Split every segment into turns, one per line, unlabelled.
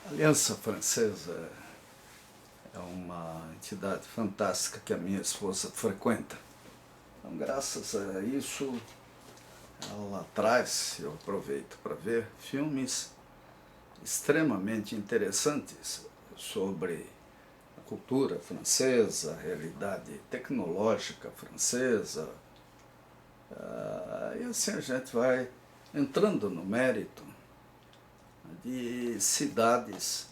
A Aliança Francesa é uma entidade fantástica que a minha esposa frequenta. Então, graças a isso, ela traz, eu aproveito para ver, filmes extremamente interessantes sobre a cultura francesa, a realidade tecnológica francesa. E assim a gente vai entrando no mérito de cidades,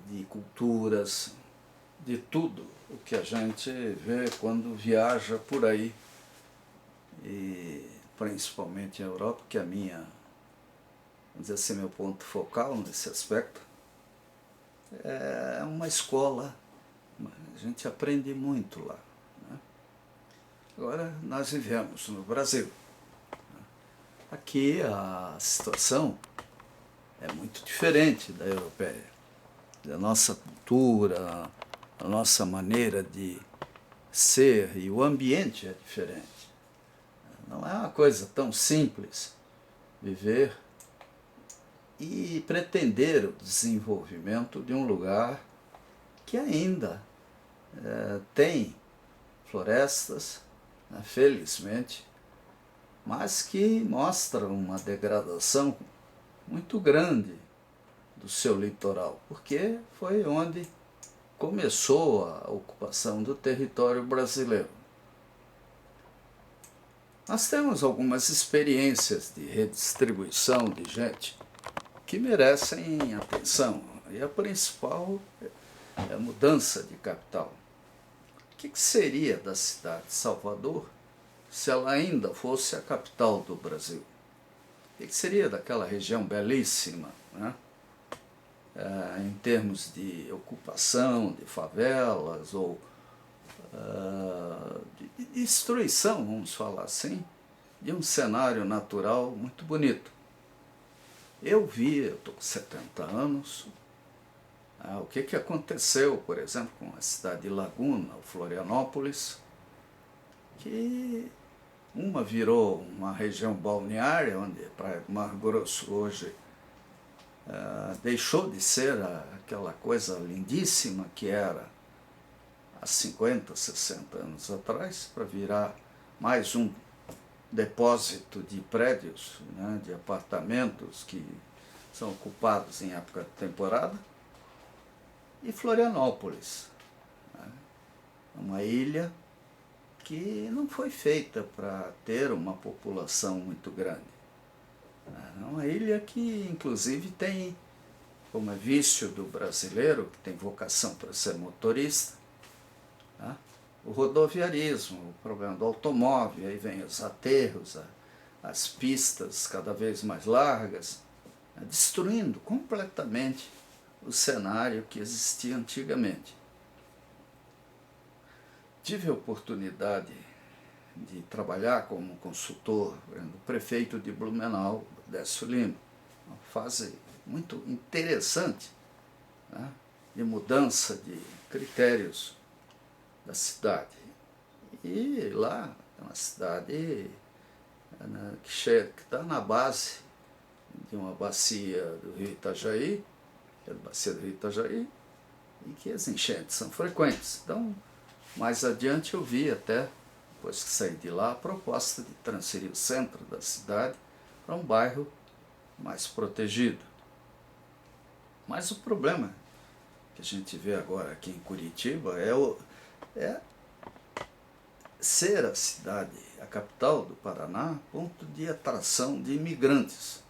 de culturas, de tudo o que a gente vê quando viaja por aí, e principalmente em Europa, que é a minha, vamos dizer assim, meu ponto focal nesse aspecto. É uma escola, a gente aprende muito lá, né? Agora nós vivemos no Brasil. Aqui a situação é muito diferente da europeia. A nossa cultura, a nossa maneira de ser e o ambiente é diferente. Não é uma coisa tão simples viver e pretender o desenvolvimento de um lugar que ainda tem florestas, né, felizmente, mas que mostra uma degradação muito grande do seu litoral, porque foi onde começou a ocupação do território brasileiro. Nós temos algumas experiências de redistribuição de gente que merecem atenção, e a principal é a mudança de capital. O que seria da cidade de Salvador se ela ainda fosse a capital do Brasil? O que seria daquela região belíssima, né? Em termos de ocupação, de favelas ou de destruição, vamos falar assim, de um cenário natural muito bonito. Eu estou com 70 anos, o que aconteceu, por exemplo, com a cidade de Laguna, Florianópolis, que uma virou uma região balneária, onde a Praia do Mar Grosso hoje deixou de ser aquela coisa lindíssima que era há 50, 60 anos atrás, para virar mais um depósito de prédios, né, de apartamentos que são ocupados em época de temporada. E Florianópolis, né, uma ilha que não foi feita para ter uma população muito grande. É uma ilha que, inclusive, tem, como é vício do brasileiro, que tem vocação para ser motorista, né, o rodoviarismo, o problema do automóvel, aí vem os aterros, as pistas cada vez mais largas, destruindo completamente o cenário que existia antigamente. Tive a oportunidade de trabalhar como consultor do prefeito de Blumenau, Décio Lima, uma fase muito interessante, né, de mudança de critérios da cidade. E lá é uma cidade, né, que está na base de uma bacia do Rio Itajaí, que é a bacia do Rio Itajaí, e que as enchentes são frequentes. Então, mais adiante eu vi até, depois que saí de lá, a proposta de transferir o centro da cidade para um bairro mais protegido. Mas o problema que a gente vê agora aqui em Curitiba é ser a cidade, a capital do Paraná, ponto de atração de imigrantes.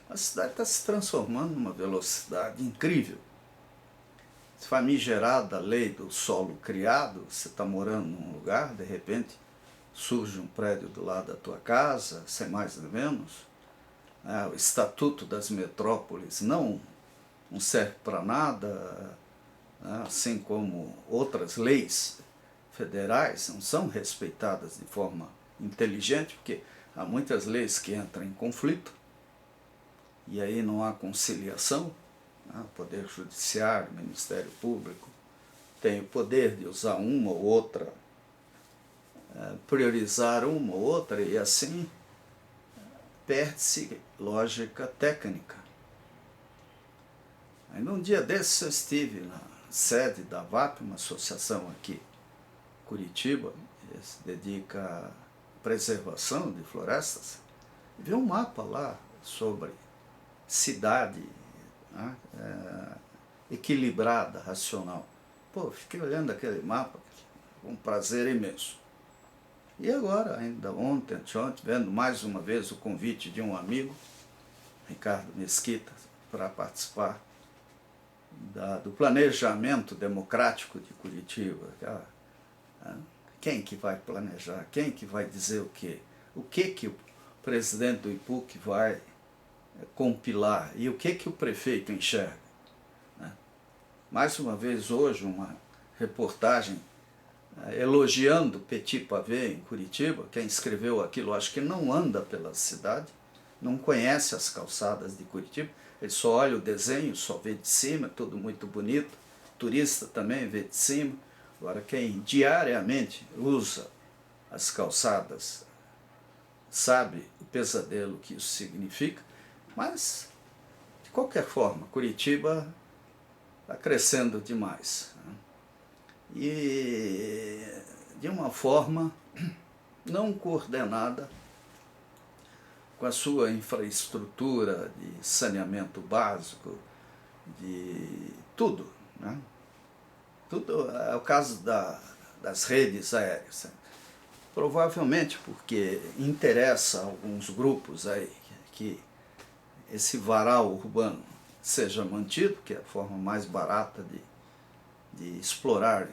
A cidade está se transformando numa velocidade incrível. Famigerada lei do solo criado, você está morando num lugar, de repente surge um prédio do lado da tua casa, sem mais nem menos. O Estatuto das Metrópoles não serve para nada, assim como outras leis federais não são respeitadas de forma inteligente, porque há muitas leis que entram em conflito, e aí não há conciliação. O Poder Judiciário, o Ministério Público tem o poder de usar uma ou outra, priorizar uma ou outra, e assim perde-se lógica técnica. Aí num dia desses eu estive na sede da VAP, uma associação aqui em Curitiba, que se dedica à preservação de florestas, e vi um mapa lá sobre cidade, né, equilibrada, racional. Pô, fiquei olhando aquele mapa com um prazer imenso. E agora, ainda ontem, vendo mais uma vez o convite de um amigo, Ricardo Mesquita, para participar do planejamento democrático de Curitiba. Quem que vai planejar? Quem que vai dizer o quê? O que o presidente do IPUC vai compilar? E o que o prefeito enxerga? Mais uma vez hoje uma reportagem elogiando Petit Pavé em Curitiba. Quem escreveu aquilo acho que não anda pela cidade, não conhece as calçadas de Curitiba, ele só olha o desenho, só vê de cima, tudo muito bonito, turista também vê de cima. Agora quem diariamente usa as calçadas sabe o pesadelo que isso significa, mas de qualquer forma, Curitiba está crescendo demais. E de uma forma não coordenada com a sua infraestrutura de saneamento básico, de tudo, né? Tudo é o caso das redes aéreas. Provavelmente porque interessa a alguns grupos aí que esse varal urbano seja mantido, que é a forma mais barata de explorar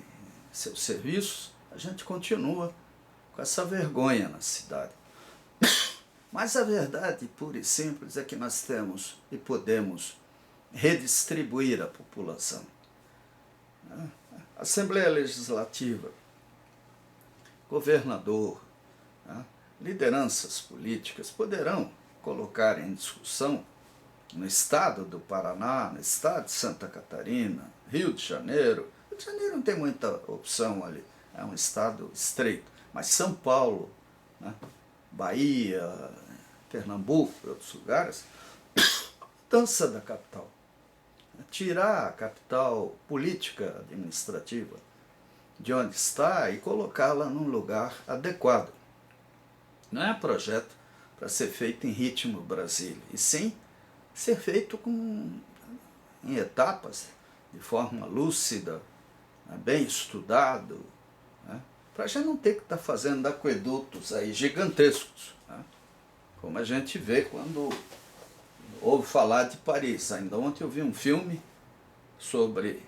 seus serviços, a gente continua com essa vergonha na cidade. Mas a verdade pura e simples é que nós temos e podemos redistribuir a população. Assembleia Legislativa, governador, lideranças políticas poderão colocar em discussão no estado do Paraná, no estado de Santa Catarina, Rio de Janeiro. Rio de Janeiro não tem muita opção ali, é um estado estreito, mas São Paulo, né, Bahia, Pernambuco e outros lugares, mudança da capital. Tirar a capital política administrativa de onde está e colocá-la num lugar adequado. Não é projeto para ser feito em ritmo Brasília, e sim ser feito em etapas, de forma lúcida, bem estudado, né, para a gente não ter que estar fazendo aquedutos aí gigantescos, né, como a gente vê quando ouve falar de Paris. Ainda ontem eu vi um filme sobre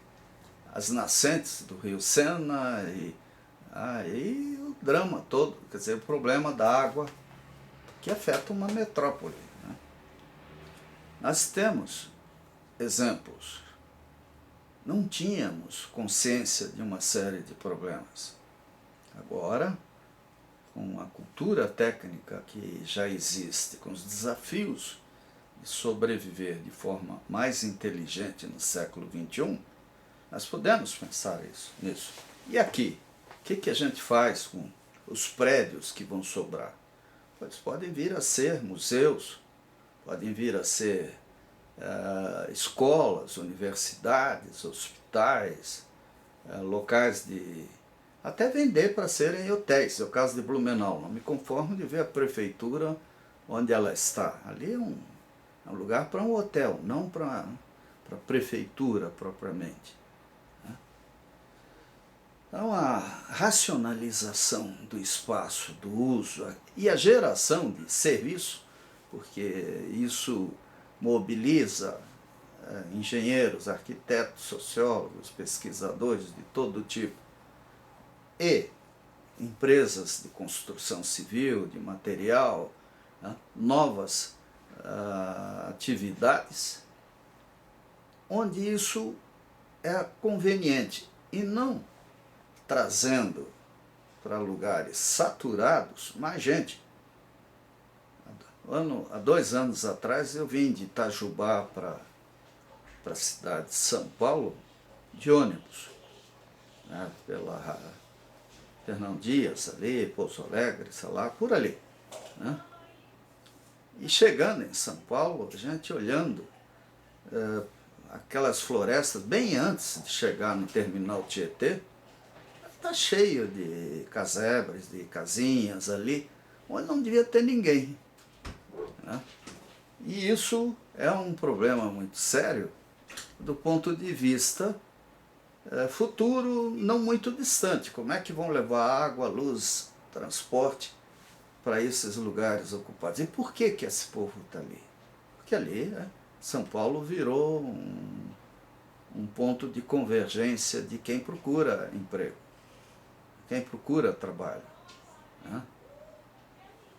as nascentes do rio Sena e o drama todo, quer dizer, o problema da água que afeta uma metrópole, né? Nós temos exemplos. Não tínhamos consciência de uma série de problemas. Agora, com a cultura técnica que já existe, com os desafios de sobreviver de forma mais inteligente no século XXI, nós podemos pensar nisso. E aqui, o que a gente faz com os prédios que vão sobrar? Eles podem vir a ser museus, podem vir a ser escolas, universidades, hospitais, locais de... até vender para serem hotéis. É o caso de Blumenau. Não me conformo de ver a prefeitura onde ela está. Ali é um lugar para um hotel, não para a prefeitura propriamente. Então a racionalização do espaço, do uso e a geração de serviço, porque isso mobiliza engenheiros, arquitetos, sociólogos, pesquisadores de todo tipo e empresas de construção civil, de material, né, novas atividades, onde isso é conveniente e não trazendo para lugares saturados mais gente. Há 2 anos atrás eu vim de Itajubá para a cidade de São Paulo de ônibus, né, pela Fernão Dias ali, Pouso Alegre, sei lá, por ali, né? E chegando em São Paulo, a gente olhando aquelas florestas, bem antes de chegar no terminal Tietê, está cheio de casebres, de casinhas ali, onde não devia ter ninguém, né? E isso é um problema muito sério do ponto de vista futuro não muito distante. Como é que vão levar água, luz, transporte para esses lugares ocupados? E por que que esse povo está ali? Porque ali, São Paulo virou um ponto de convergência de quem procura emprego, quem procura trabalho, né?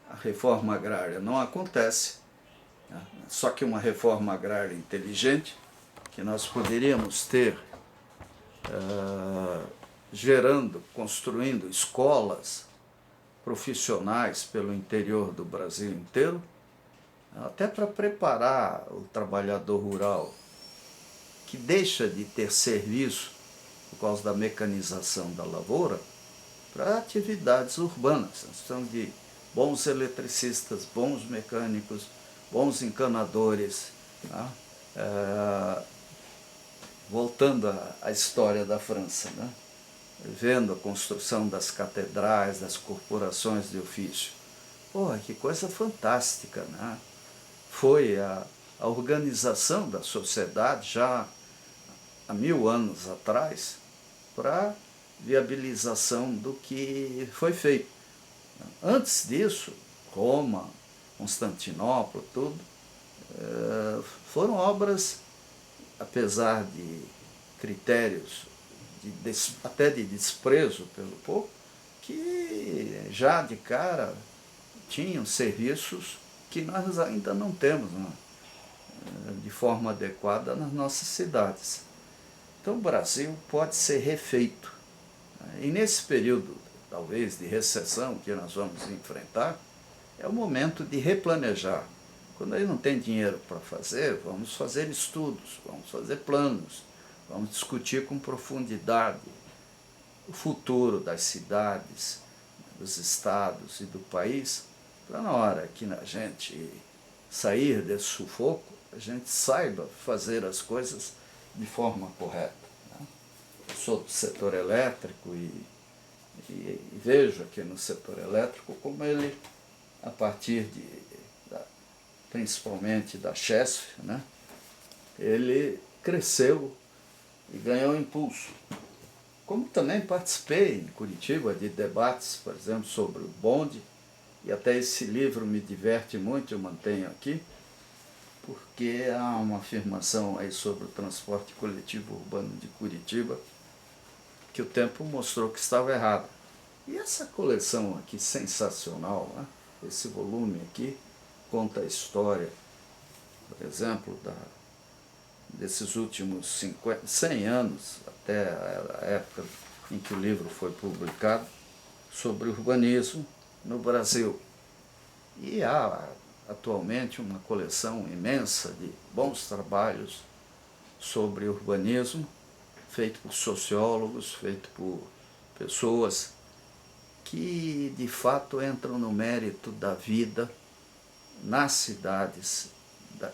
A reforma agrária não acontece, né? Só que uma reforma agrária inteligente, que nós poderíamos ter gerando, construindo escolas profissionais pelo interior do Brasil inteiro, até para preparar o trabalhador rural, que deixa de ter serviço por causa da mecanização da lavoura, para atividades urbanas. Nós precisamos de bons eletricistas, bons mecânicos, bons encanadores, tá? Voltando à história da França, né? Vendo a construção das catedrais, das corporações de ofício. Porra, que coisa fantástica, né? Foi a organização da sociedade já há 1000 anos atrás para viabilização do que foi feito. Antes disso, Roma, Constantinopla, tudo, foram obras, apesar de critérios até de desprezo pelo povo, que já de cara tinham serviços que nós ainda não temos, né, de forma adequada nas nossas cidades. Então o Brasil pode ser refeito. E nesse período, talvez, de recessão que nós vamos enfrentar, é o momento de replanejar. Quando aí não tem dinheiro para fazer, vamos fazer estudos, vamos fazer planos, vamos discutir com profundidade o futuro das cidades, dos estados e do país, para na hora que a gente sair desse sufoco, a gente saiba fazer as coisas de forma correta, né? Eu sou do setor elétrico e vejo aqui no setor elétrico como ele, a partir principalmente da Chesf, né, ele cresceu e ganhou impulso. Como também participei em Curitiba de debates, por exemplo, sobre o bonde, e até esse livro me diverte muito, eu mantenho aqui, porque há uma afirmação aí sobre o transporte coletivo urbano de Curitiba, que o tempo mostrou que estava errado. E essa coleção aqui sensacional, né, esse volume aqui, conta a história, por exemplo, desses últimos 100 anos, até a época em que o livro foi publicado, sobre urbanismo no Brasil. E há atualmente uma coleção imensa de bons trabalhos sobre urbanismo, feito por sociólogos, feito por pessoas que de fato entram no mérito da vida nas cidades,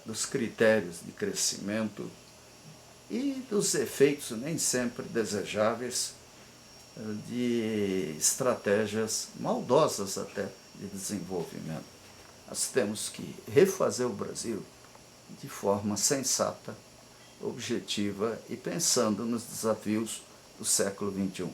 dos critérios de crescimento e dos efeitos nem sempre desejáveis de estratégias maldosas até de desenvolvimento. Nós temos que refazer o Brasil de forma sensata, objetiva e pensando nos desafios do século XXI.